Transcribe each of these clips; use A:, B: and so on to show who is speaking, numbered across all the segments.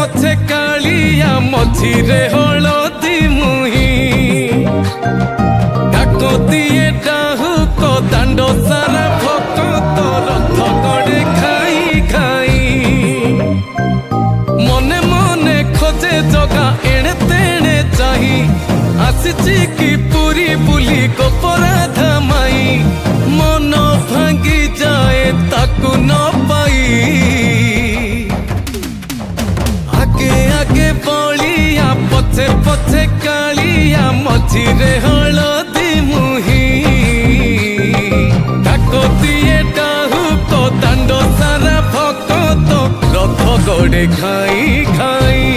A: पछे कालिया मझिरे हलदी मुही डाकतिए डाहुक दांड सारा भक्त रथ गड़े खाई खाई मने मने खोजे जगा एणे तेणे चाही आसिची की पूरी बुली गोपराधा माई मन भांगी जाए ताकू न पाई आगे आगे बलिया पछे पछे कालिया मझिरे हलदी मुही डाकतिए डाहुक दांड सारा भक्त रथ गड़े खाई खाई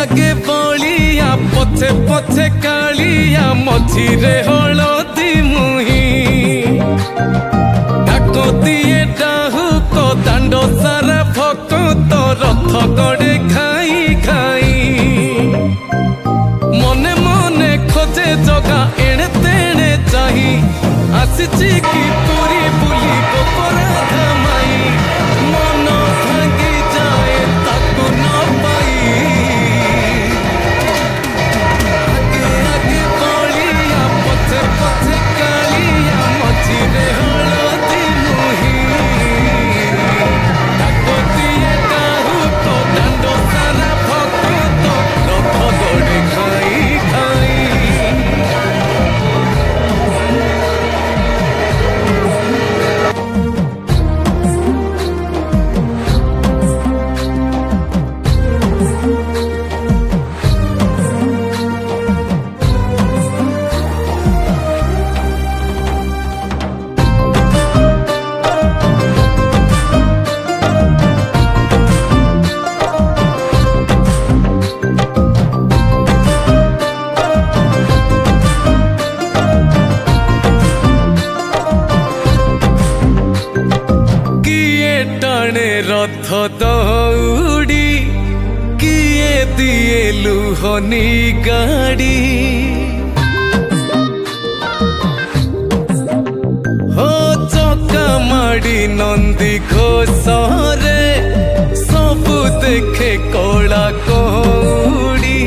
A: आगे बलिया पछे पछे कालिया मझिरे हलदी मुही डाकतिए डाहुक दांड सारा भक्त रथ गड़े खाई खाई मने मने खोजे जगा एणे तेणे चाही आसिची की पूरी बुली गोपराधा माई मन भांगी जाए ताकू न पाई पछे कालिया मझिरे हलदी मुही डाकतिए डाहुक दांड सारा भक्त रथ गड़े खाई खाई रथ दौड़ी किए दिए लुहनी गाड़ी हो चका माड़ी नंदी घोषरे सबु देखे कला कौड़ी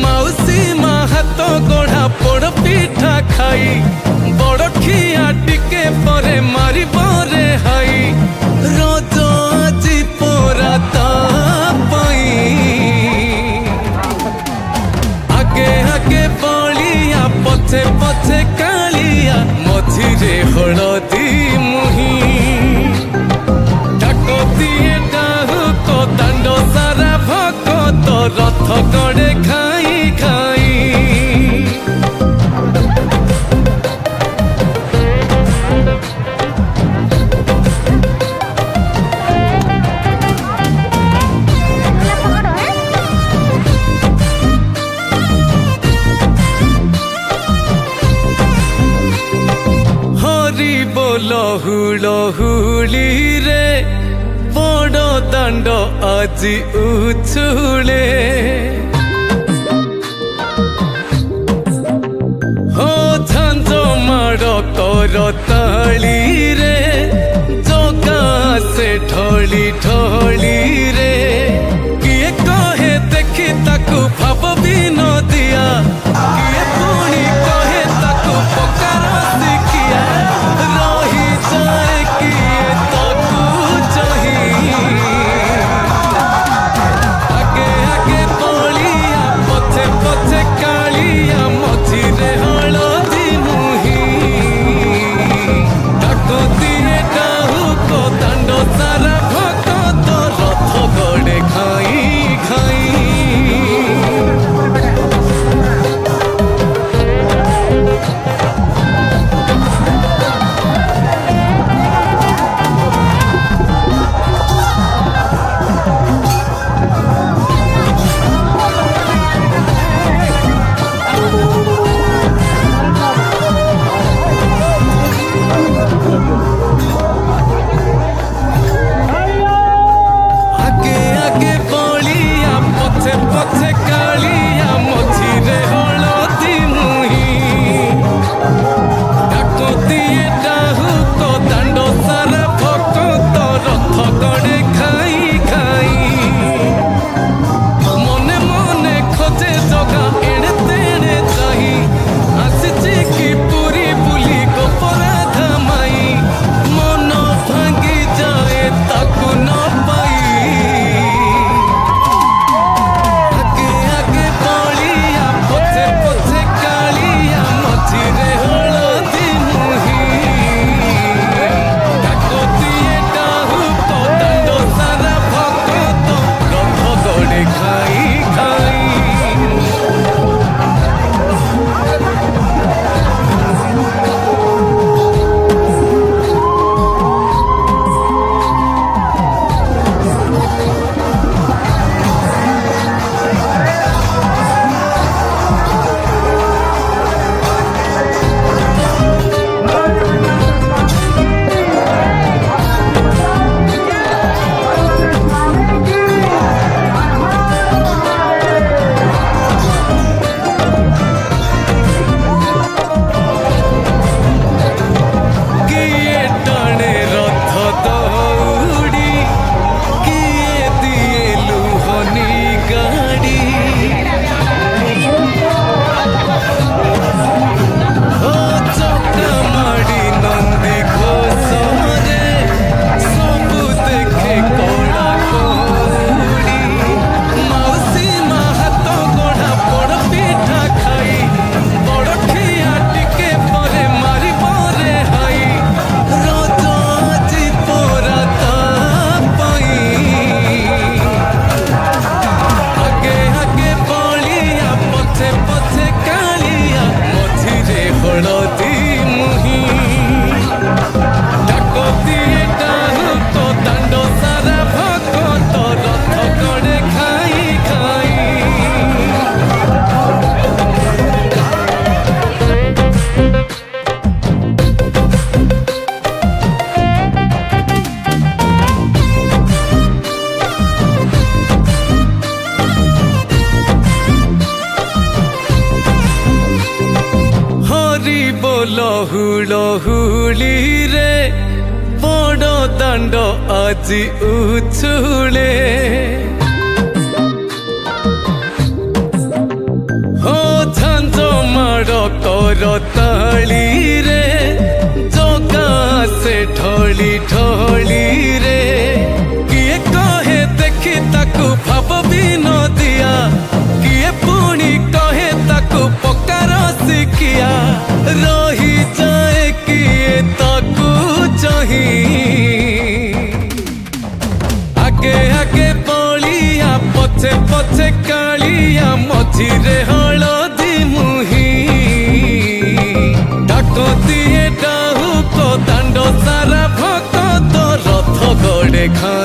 A: मौसी माँ हाथ गढ़ा पोड़ पिठा खाई बड़ खिया टिके परे मारी बरे हाई रज আজি पोरा तापाई आगे आगे बलिया पछे पछे कालिया मझिरे हलदी मुही डाकतिए डाहुक दांड सारा भगत रथ गड़े खाई खाई लहुली रे बड़ दांड আজি उछुले हो झांझ माड़ कर ताली रे जगा से ढली ढली रे किए कहे देखी ताकू भाव भी न दिया किए पुणी कहे ताकू पकार शिखिया रही जाए किए ताकू चाही आगे आगे बलिया पछे पछे कालिया मझिरे हलदी मुही डाकतिए डाहुक दांड सारा भगत रथ गड़े खाई खाई पछे कालिया मझिरे हलदी मुही डाकतिए डाहुक दांड सारा भगत रथ गड़े खाई खाई मने मने खोजे जगा एणे तेणे चाही आसिची कि पुरी बुली गोपराधा माई धूली रे बड़ दांड आजी उछुले हो झांझ माड़ कर ताली रे जगा से ढोली ढोली रे किए कहे देखी ताकू भाव भी न दिया किए पुणी कहे ताकू पकार शिकिया रही जाए किए ताकू चाही आगे आगे बलिया पछे पछे कालिया मझिरे हलदी मुही डाक दिए डाहु को दांड सारा भक्त रथ गड़े खा